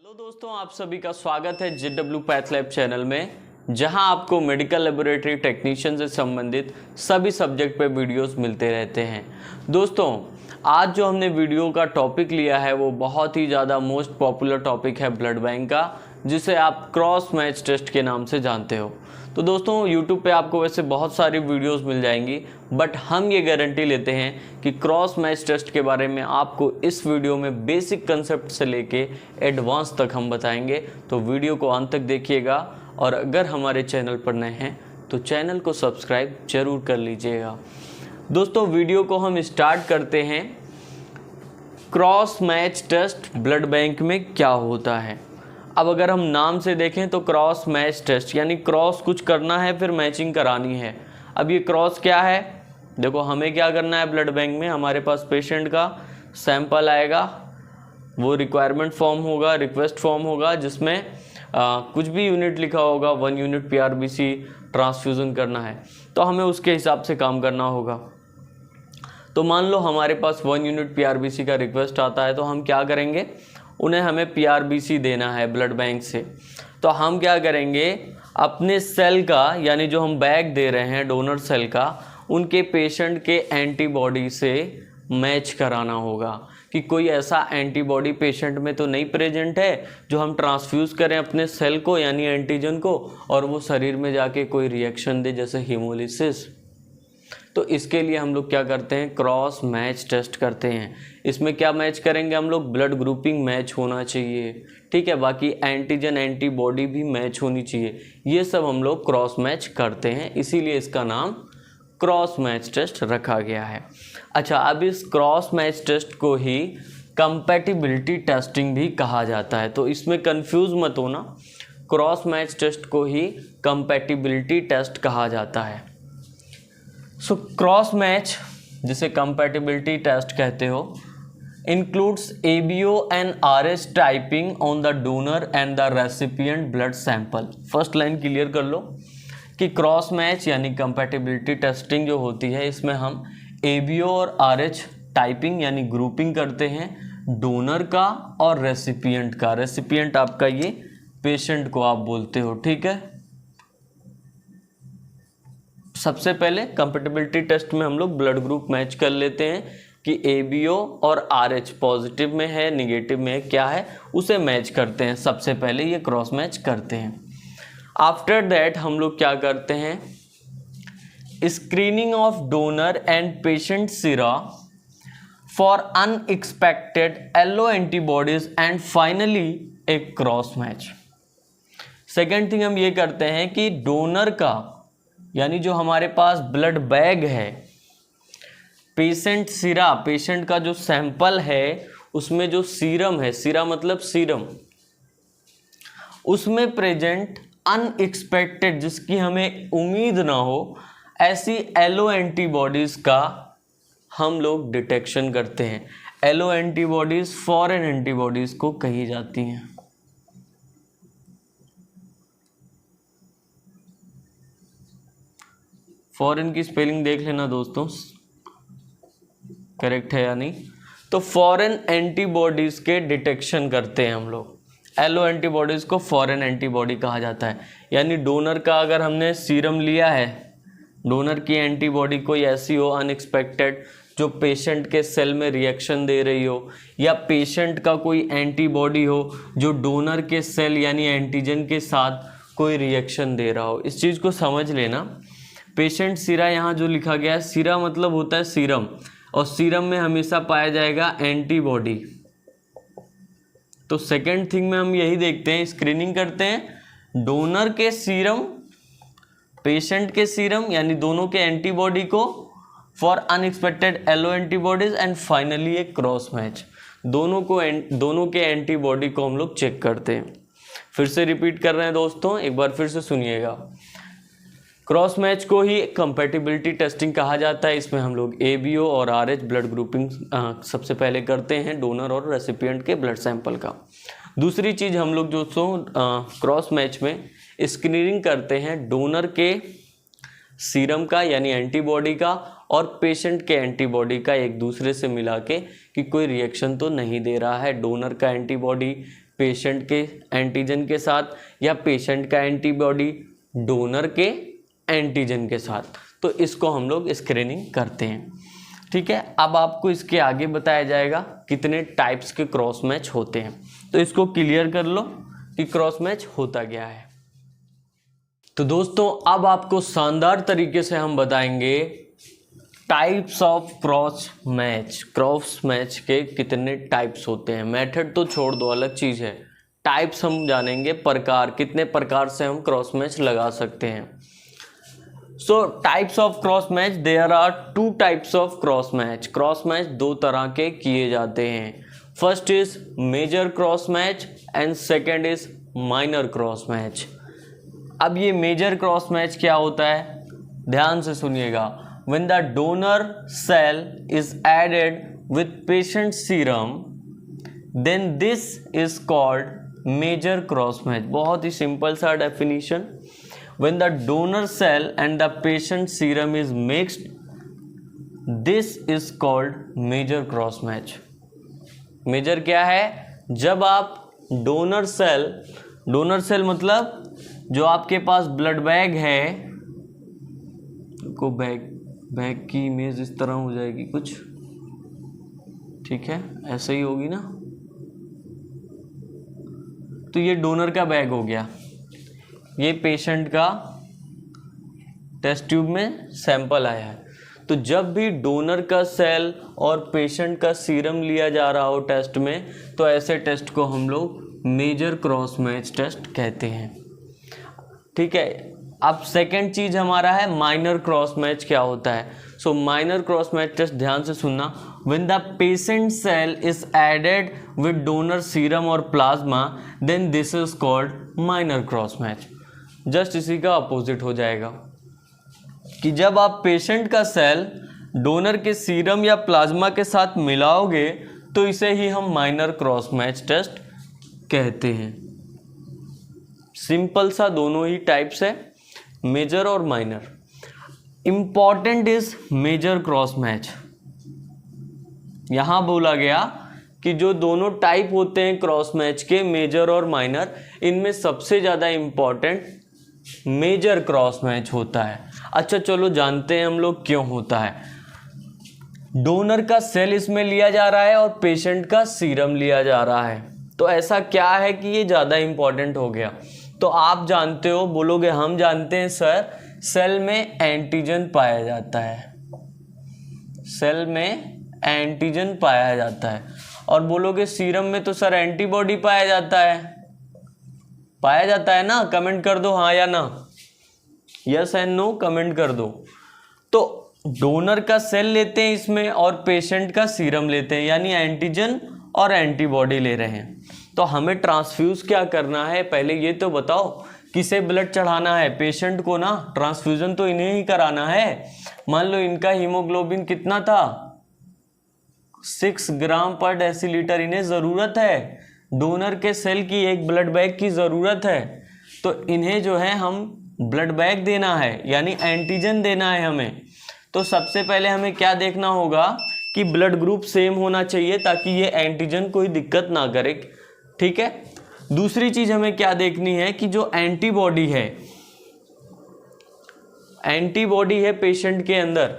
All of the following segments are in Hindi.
हेलो दोस्तों, आप सभी का स्वागत है JW पैथ लैब चैनल में, जहां आपको मेडिकल लेबोरेटरी टेक्नीशियन से संबंधित सभी सब्जेक्ट पे वीडियोस मिलते रहते हैं। दोस्तों, आज जो हमने वीडियो का टॉपिक लिया है वो बहुत ही ज़्यादा मोस्ट पॉपुलर टॉपिक है ब्लड बैंक का, जिसे आप क्रॉस मैच टेस्ट के नाम से जानते हो। तो दोस्तों, YouTube पे आपको वैसे बहुत सारी वीडियोस मिल जाएंगी, बट हम ये गारंटी लेते हैं कि क्रॉस मैच टेस्ट के बारे में आपको इस वीडियो में बेसिक कंसेप्ट से लेके एडवांस तक हम बताएंगे। तो वीडियो को अंत तक देखिएगा, और अगर हमारे चैनल पर नए हैं तो चैनल को सब्सक्राइब जरूर कर लीजिएगा। दोस्तों, वीडियो को हम स्टार्ट करते हैं। Cross match test blood bank में क्या होता है। अब अगर हम नाम से देखें तो क्रॉस मैच टेस्ट यानी क्रॉस कुछ करना है फिर मैचिंग करानी है। अब ये क्रॉस क्या है? देखो, हमें क्या करना है ब्लड बैंक में, हमारे पास पेशेंट का सैंपल आएगा, वो रिक्वायरमेंट फॉर्म होगा, रिक्वेस्ट फॉर्म होगा, जिसमें कुछ भी यूनिट लिखा होगा, 1 यूनिट PRBC ट्रांसफ्यूज़न करना है, तो हमें उसके हिसाब से काम करना होगा। तो मान लो हमारे पास 1 यूनिट PRBC का रिक्वेस्ट आता है, तो हम क्या करेंगे, उन्हें हमें PRBC देना है ब्लड बैंक से। तो हम क्या करेंगे, अपने सेल का यानी जो हम बैग दे रहे हैं डोनर सेल का, उनके पेशेंट के एंटीबॉडी से मैच कराना होगा कि कोई ऐसा एंटीबॉडी पेशेंट में तो नहीं प्रेजेंट है जो हम ट्रांसफ्यूज़ करें अपने सेल को यानी एंटीजन को, और वो शरीर में जाके कोई रिएक्शन दे, जैसे हीमोलिसिस। तो इसके लिए हम लोग क्या करते हैं, क्रॉस मैच टेस्ट करते हैं। इसमें क्या मैच करेंगे हम लोग, ब्लड ग्रुपिंग मैच होना चाहिए, ठीक है, बाकी एंटीजन एंटीबॉडी भी मैच होनी चाहिए। ये सब हम लोग क्रॉस मैच करते हैं, इसीलिए इसका नाम क्रॉस मैच टेस्ट रखा गया है। अच्छा, अब इस क्रॉस मैच टेस्ट को ही कंपैटिबिलिटी टेस्टिंग भी कहा जाता है, तो इसमें कंफ्यूज मत होना, क्रॉस मैच टेस्ट को ही कंपैटिबिलिटी टेस्ट कहा जाता है। सो क्रॉस मैच, जिसे कंपैटिबिलिटी टेस्ट कहते हो, includes ABO and RH typing on the donor and the recipient blood sample. First line clear कर लो कि क्रॉस मैच यानी कंपैटिबिलिटी टेस्टिंग जो होती है, इसमें हम ABO और RH टाइपिंग यानी ग्रुपिंग करते हैं डोनर का और रेसिपिएंट का। रेसिपिएंट आपका ये पेशेंट को आप बोलते हो, ठीक है। सबसे पहले कंपैटिबिलिटी टेस्ट में हम लोग ब्लड ग्रुप मैच कर लेते हैं कि ABO और RH पॉजिटिव में है, निगेटिव में है, क्या है, उसे मैच करते हैं। सबसे पहले ये क्रॉस मैच करते हैं। आफ्टर दैट हम लोग क्या करते हैं, screening of donor and patient sera for unexpected alloantibodies and finally a cross match. Second thing हम ये करते हैं कि डोनर का यानी जो हमारे पास ब्लड बैग है, पेशेंट सीरा, पेशेंट का जो सैंपल है उसमें जो सीरम है, सीरा मतलब सीरम, उसमें प्रेजेंट अनएक्सपेक्टेड, जिसकी हमें उम्मीद ना हो, ऐसी एलो एंटीबॉडीज का हम लोग डिटेक्शन करते हैं। एलो एंटीबॉडीज फॉरेन एंटीबॉडीज को कही जाती हैं। फॉरेन की स्पेलिंग देख लेना दोस्तों, करेक्ट है या नहीं। तो फॉरेन एंटीबॉडीज के डिटेक्शन करते हैं हम लोग। एलो एंटीबॉडीज को फॉरेन एंटीबॉडी कहा जाता है, यानी डोनर का अगर हमने सीरम लिया है, डोनर की एंटीबॉडी कोई ऐसी हो अनएक्सपेक्टेड जो पेशेंट के सेल में रिएक्शन दे रही हो, या पेशेंट का कोई एंटीबॉडी हो जो डोनर के सेल यानी एंटीजन के साथ कोई रिएक्शन दे रहा हो। इस चीज़ को समझ लेना। पेशेंट सीरा, यहाँ जो लिखा गया है, सीरा मतलब होता है सीरम, और सीरम में हमेशा पाया जाएगा एंटीबॉडी। तो सेकेंड थिंग में हम यही देखते हैं, स्क्रीनिंग करते हैं डोनर के सीरम, पेशेंट के सीरम यानी दोनों के एंटीबॉडी को for unexpected alloantibodies and finally a cross match. दोनों के एंटीबॉडी को हम लोग चेक करते हैं। फिर से रिपीट कर रहे हैं दोस्तों, एक बार फिर से सुनिएगा। क्रॉस मैच को ही कंपैटिबिलिटी टेस्टिंग कहा जाता है। इसमें हम लोग ABO और RH ब्लड ग्रुपिंग सबसे पहले करते हैं डोनर और रेसिपिएंट के ब्लड सैंपल का। दूसरी चीज़ हम लोग जो क्रॉस मैच में स्क्रीनिंग करते हैं डोनर के सीरम का यानी एंटीबॉडी का और पेशेंट के एंटीबॉडी का एक दूसरे से मिला के कि कोई रिएक्शन तो नहीं दे रहा है। डोनर का एंटीबॉडी पेशेंट के एंटीजन के साथ या पेशेंट का एंटीबॉडी डोनर के एंटीजन के साथ। तो इसको हम लोग स्क्रीनिंग करते हैं। ठीक है, अब आपको इसके आगे बताया जाएगा कितने टाइप्स के क्रॉस मैच होते हैं। तो इसको क्लियर कर लो कि क्रॉस मैच होता क्या है। तो दोस्तों अब आपको शानदार तरीके से हम बताएंगे types of cross match. Cross match के कितने टाइप्स होते हैं। मेथड तो छोड़ दो, अलग चीज़ है। टाइप्स हम जानेंगे, प्रकार, कितने प्रकार से हम क्रॉस मैच लगा सकते हैं। So types of cross match, there are 2 types of cross match. Cross match 2 तरह के किए जाते हैं। First is major cross match and second is minor cross match. अब ये मेजर क्रॉस मैच क्या होता है, ध्यान से सुनिएगा। When the donor cell is added with patient serum, then this is called major cross match। बहुत ही सिंपल सा definition. When the donor cell and the patient serum is mixed, this is called major cross match। Major क्या है, जब आप डोनर सेल मतलब जो आपके पास ब्लड बैग है, को बैग की इमेज इस तरह हो जाएगी कुछ, ठीक है, ऐसे ही होगी ना। तो ये डोनर का बैग हो गया, ये पेशेंट का टेस्ट ट्यूब में सैंपल आया है। तो जब भी डोनर का सेल और पेशेंट का सीरम लिया जा रहा हो टेस्ट में, तो ऐसे टेस्ट को हम लोग मेजर क्रॉस मैच टेस्ट कहते हैं। ठीक है, अब सेकेंड चीज हमारा है माइनर क्रॉस मैच क्या होता है। So minor cross match test ध्यान से सुनना। When the patient cell is added with donor serum और plasma, then this is called minor cross match. Just इसी का अपोजिट हो जाएगा कि जब आप पेशेंट का सेल डोनर के सीरम या प्लाज्मा के साथ मिलाओगे, तो इसे ही हम माइनर क्रॉस मैच टेस्ट कहते हैं। सिंपल सा दोनों ही टाइप्स है, मेजर और minor. Important is major cross match. यहां बोला गया कि जो दोनों टाइप होते हैं क्रॉस मैच के, मेजर और माइनर, इनमें सबसे ज्यादा इंपॉर्टेंट मेजर क्रॉस मैच होता है। अच्छा चलो जानते हैं हम लोग क्यों होता है। डोनर का सेल इसमें लिया जा रहा है और पेशेंट का सीरम लिया जा रहा है, तो ऐसा क्या है कि ये ज्यादा इंपॉर्टेंट हो गया। तो आप जानते हो, बोलोगे हम जानते हैं सर, सेल में एंटीजन पाया जाता है, सेल में एंटीजन पाया जाता है। और बोलोगे सीरम में तो सर एंटीबॉडी पाया जाता है ना, कमेंट कर दो हाँ या ना, यस एंड नो कमेंट कर दो। तो डोनर का सेल लेते हैं इसमें और पेशेंट का सीरम लेते हैं, यानी एंटीजन और एंटीबॉडी ले रहे हैं। तो हमें ट्रांसफ्यूज क्या करना है, पहले ये तो बताओ किसे ब्लड चढ़ाना है, पेशेंट को ना। ट्रांसफ्यूजन तो इन्हें ही कराना है। मान लो इनका हीमोग्लोबिन कितना था, 6 ग्राम पर डेसीलीटर, इन्हें ज़रूरत है, डोनर के सेल की एक ब्लड बैग की ज़रूरत है। तो इन्हें जो है हम ब्लड बैग देना है, यानी एंटीजन देना है हमें। तो सबसे पहले हमें क्या देखना होगा कि ब्लड ग्रुप सेम होना चाहिए, ताकि ये एंटीजन कोई दिक्कत ना करे। ठीक है, दूसरी चीज हमें क्या देखनी है कि जो एंटीबॉडी है पेशेंट के अंदर,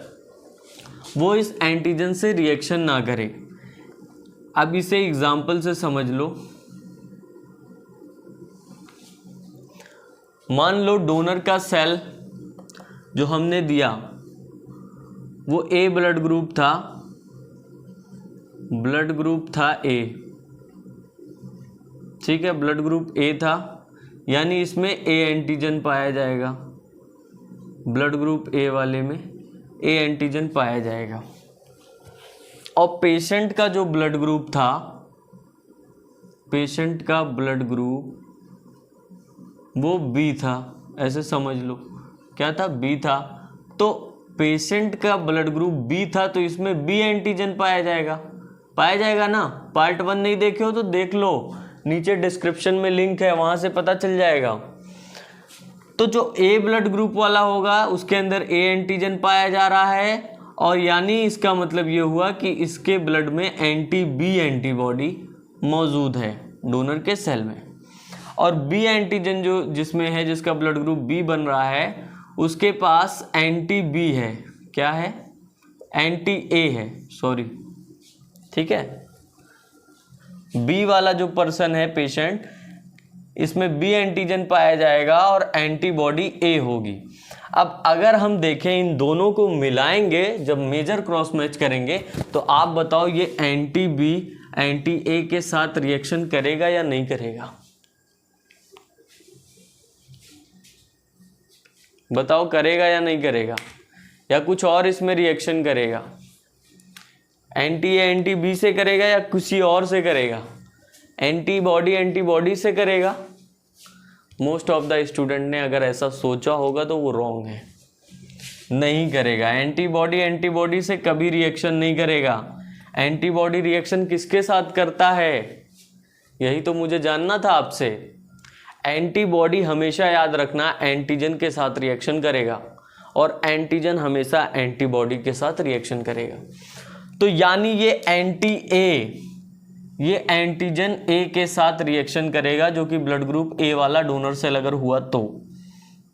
वो इस एंटीजन से रिएक्शन ना करे। अब इसे एग्जाम्पल से समझ लो। मान लो डोनर का सेल जो हमने दिया वो ए ब्लड ग्रुप था ए, ठीक है, ब्लड ग्रुप ए था, यानी इसमें ए एंटीजन पाया जाएगा, ब्लड ग्रुप ए वाले में ए एंटीजन पाया जाएगा। और पेशेंट का जो ब्लड ग्रुप था, पेशेंट का ब्लड ग्रुप वो बी था, ऐसे समझ लो, क्या था, बी था। तो पेशेंट का ब्लड ग्रुप बी था, तो इसमें बी एंटीजन पाया जाएगा ना। पार्ट 1 नहीं देखे हो तो देख लो, नीचे डिस्क्रिप्शन में लिंक है, वहां से पता चल जाएगा। तो जो ए ब्लड ग्रुप वाला होगा उसके अंदर ए एंटीजन पाया जा रहा है, और यानी इसका मतलब ये हुआ कि इसके ब्लड में एंटी बी एंटीबॉडी मौजूद है। डोनर के सेल में। और बी एंटीजन जो जिसमें है, जिसका ब्लड ग्रुप बी बन रहा है, उसके पास एंटी बी है। क्या है? एंटी ए है, सॉरी, ठीक है। बी वाला जो पर्सन है पेशेंट, इसमें बी एंटीजन पाया जाएगा और एंटीबॉडी ए होगी। अब अगर हम देखें इन दोनों को मिलाएंगे, जब मेजर क्रॉस मैच करेंगे, तो आप बताओ ये एंटी बी एंटी ए के साथ रिएक्शन करेगा या नहीं करेगा? बताओ करेगा या नहीं करेगा, या कुछ और इसमें रिएक्शन करेगा? एंटी ए एंटी बी से करेगा या किसी और से करेगा? एंटीबॉडी एंटीबॉडी से करेगा? मोस्ट ऑफ द स्टूडेंट ने अगर ऐसा सोचा होगा तो वो रॉन्ग है, नहीं करेगा। एंटीबॉडी एंटीबॉडी से कभी रिएक्शन नहीं करेगा। एंटीबॉडी रिएक्शन किसके साथ करता है, यही तो मुझे जानना था आपसे। एंटीबॉडी हमेशा याद रखना एंटीजन के साथ रिएक्शन करेगा और एंटीजन हमेशा एंटीबॉडी के साथ रिएक्शन करेगा। तो यानी ये एंटी ए, ये एंटीजन ए के साथ रिएक्शन करेगा, जो कि ब्लड ग्रुप ए वाला डोनर सेल अगर हुआ तो,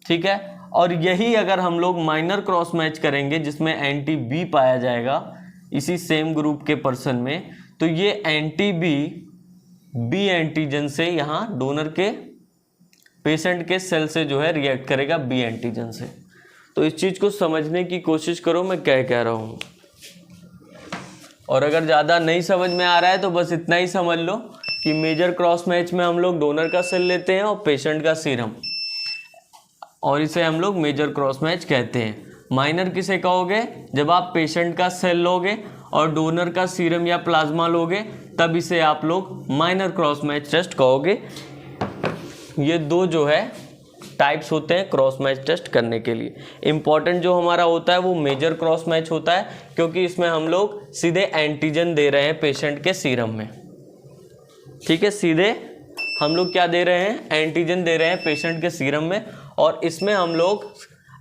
ठीक है। और यही अगर हम लोग माइनर क्रॉस मैच करेंगे जिसमें एंटी बी पाया जाएगा इसी सेम ग्रुप के पर्सन में, तो ये एंटी बी एंटीजन से यहाँ डोनर के पेशेंट के सेल से जो है रिएक्ट करेगा बी एंटीजन से। तो इस चीज़ को समझने की कोशिश करो मैं क्या कह रहा हूँ। और अगर ज़्यादा नहीं समझ में आ रहा है तो बस इतना ही समझ लो कि मेजर क्रॉस मैच में हम लोग डोनर का सेल लेते हैं और पेशेंट का सीरम, और इसे हम लोग मेजर क्रॉस मैच कहते हैं। माइनर किसे कहोगे? जब आप पेशेंट का सेल लोगे और डोनर का सीरम या प्लाज्मा लोगे, तब इसे आप लोग माइनर क्रॉस मैच टेस्ट कहोगे। ये दो जो है टाइप्स होते हैं क्रॉस मैच टेस्ट करने के लिए। इम्पॉर्टेंट जो हमारा होता है वो मेजर क्रॉस मैच होता है, क्योंकि इसमें हम लोग सीधे एंटीजन दे रहे हैं पेशेंट के सीरम में, ठीक है। सीधे हम लोग क्या दे रहे हैं? एंटीजन दे रहे हैं पेशेंट के सीरम में, और इसमें हम लोग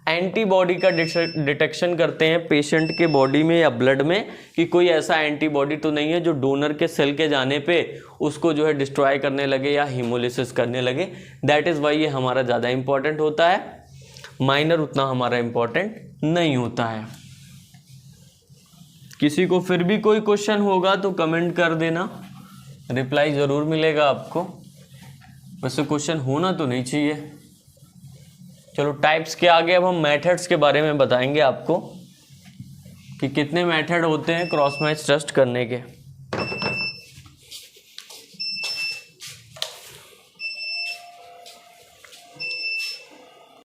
एंटीबॉडी का डिटेक्शन करते हैं पेशेंट के बॉडी में या ब्लड में कि कोई ऐसा एंटीबॉडी तो नहीं है जो डोनर के सेल के जाने पे उसको जो है डिस्ट्रॉय करने लगे या हीमोलिसिस करने लगे। दैट इज़ वाई ये हमारा ज़्यादा इंपॉर्टेंट होता है, माइनर उतना हमारा इंपॉर्टेंट नहीं होता है। किसी को फिर भी कोई क्वेश्चन होगा तो कमेंट कर देना, रिप्लाई ज़रूर मिलेगा आपको। वैसे क्वेश्चन होना तो नहीं चाहिए। चलो टाइप्स के आगे अब हम मेथड्स के बारे में बताएंगे आपको कि कितने मेथड होते हैं क्रॉस मैच टेस्ट करने के।